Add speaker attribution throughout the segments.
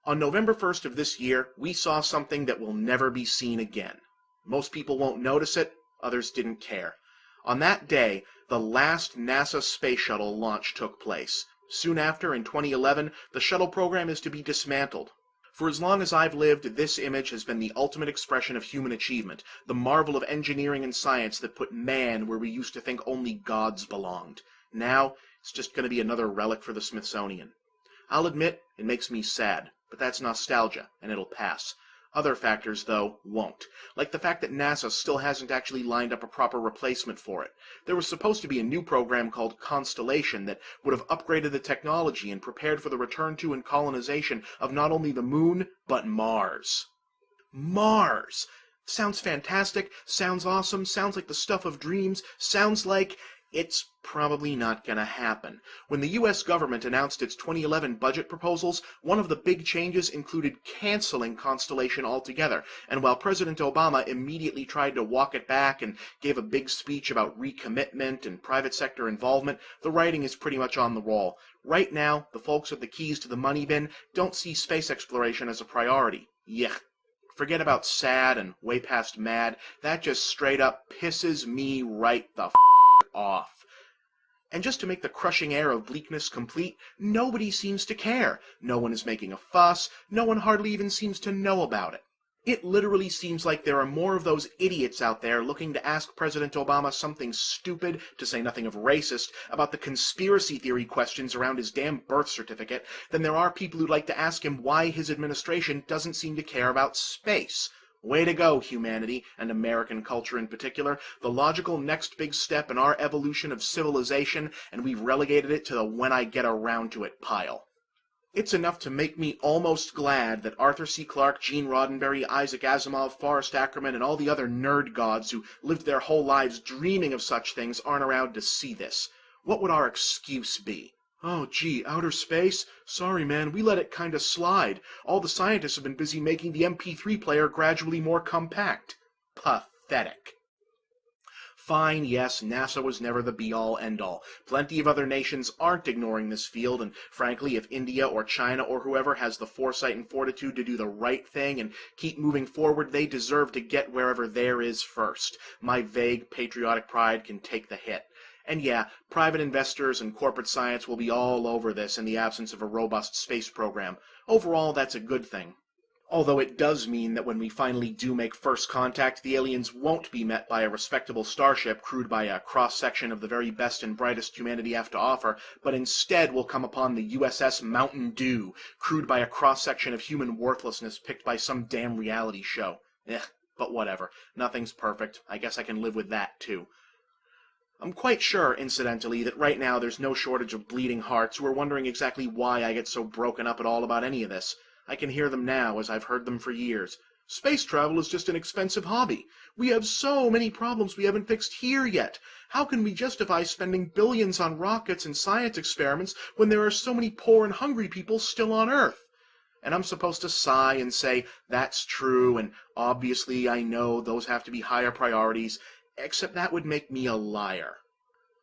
Speaker 1: On November 1st of this year, we saw something that will never be seen again. Most people won't notice it, others didn't care. On that day, the last NASA space shuttle launch took place. Soon after, in 2011, the shuttle program is to be dismantled. For as long as I've lived, this image has been the ultimate expression of human achievement, the marvel of engineering and science that put man where we used to think only gods belonged. Now, it's just going to be another relic for the Smithsonian. I'll admit, it makes me sad, but that's nostalgia, and it'll pass. Other factors, though, won't. Like the fact that NASA still hasn't actually lined up a proper replacement for it. There was supposed to be a new program called Constellation that would have upgraded the technology and prepared for the return to and colonization of not only the Moon, but Mars. Mars! Sounds fantastic, sounds awesome, sounds like the stuff of dreams, sounds like... It's probably not going to happen. When the U.S. government announced its 2011 budget proposals, one of the big changes included canceling Constellation altogether, and while President Obama immediately tried to walk it back and gave a big speech about recommitment and private sector involvement, the writing is pretty much on the wall. Right now, the folks with the keys to the money bin don't see space exploration as a priority. Yuck. Forget about sad and way past mad. That just straight up pisses me right the off. And just to make the crushing air of bleakness complete, nobody seems to care. No one is making a fuss. No one hardly even seems to know about it. It literally seems like there are more of those idiots out there looking to ask President Obama something stupid, to say nothing of racist, about the conspiracy theory questions around his damn birth certificate, than there are people who'd like to ask him why his administration doesn't seem to care about space. Way to go, humanity, and American culture in particular, the logical next big step in our evolution of civilization, and we've relegated it to the when I get around to it pile. It's enough to make me almost glad that Arthur C. Clarke, Gene Roddenberry, Isaac Asimov, Forrest Ackerman, and all the other nerd gods who lived their whole lives dreaming of such things aren't around to see this. What would our excuse be? Oh, gee, outer space? Sorry, man, we let it kinda slide. All the scientists have been busy making the MP3 player gradually more compact. Pathetic. Fine, yes, NASA was never the be-all, end-all. Plenty of other nations aren't ignoring this field, and frankly, if India or China or whoever has the foresight and fortitude to do the right thing and keep moving forward, they deserve to get wherever there is first. My vague patriotic pride can take the hit. And yeah, private investors and corporate science will be all over this in the absence of a robust space program. Overall, that's a good thing. Although it does mean that when we finally do make first contact, the aliens won't be met by a respectable starship crewed by a cross-section of the very best and brightest humanity have to offer, but instead will come upon the USS Mountain Dew, crewed by a cross-section of human worthlessness picked by some damn reality show. But whatever. Nothing's perfect. I guess I can live with that, too. I'm quite sure, incidentally, that right now there's no shortage of bleeding hearts who are wondering exactly why I get so broken up at all about any of this. I can hear them now, as I've heard them for years. Space travel is just an expensive hobby. We have so many problems we haven't fixed here yet. How can we justify spending billions on rockets and science experiments when there are so many poor and hungry people still on Earth? And I'm supposed to sigh and say, that's true, and obviously I know those have to be higher priorities, except that would make me a liar.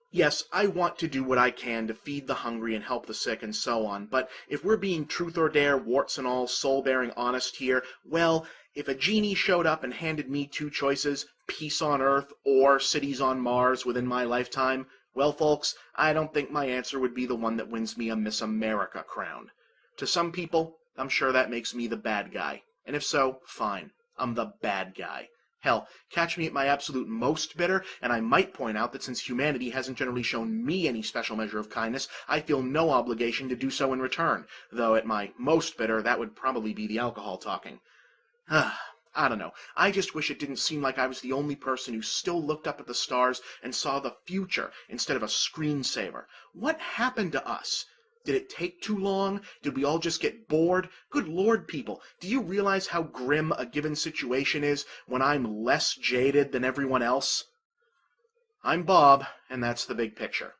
Speaker 1: Yes, I want to do what I can to feed the hungry and help the sick and so on, but if we're being truth or dare, warts and all, soul-bearing honest here, well, if a genie showed up and handed me two choices, peace on Earth or cities on Mars within my lifetime, well, folks, I don't think my answer would be the one that wins me a Miss America crown. To some people, I'm sure that makes me the bad guy, and if so, fine, I'm the bad guy. Hell, catch me at my absolute most bitter, and I might point out that since humanity hasn't generally shown me any special measure of kindness, I feel no obligation to do so in return, though at my most bitter, that would probably be the alcohol talking. I don't know. I just wish it didn't seem like I was the only person who still looked up at the stars and saw the future instead of a screensaver. What happened to us? Did it take too long? Did we all just get bored? Good Lord, people, do you realize how grim a given situation is when I'm less jaded than everyone else? I'm Bob, and that's the big picture.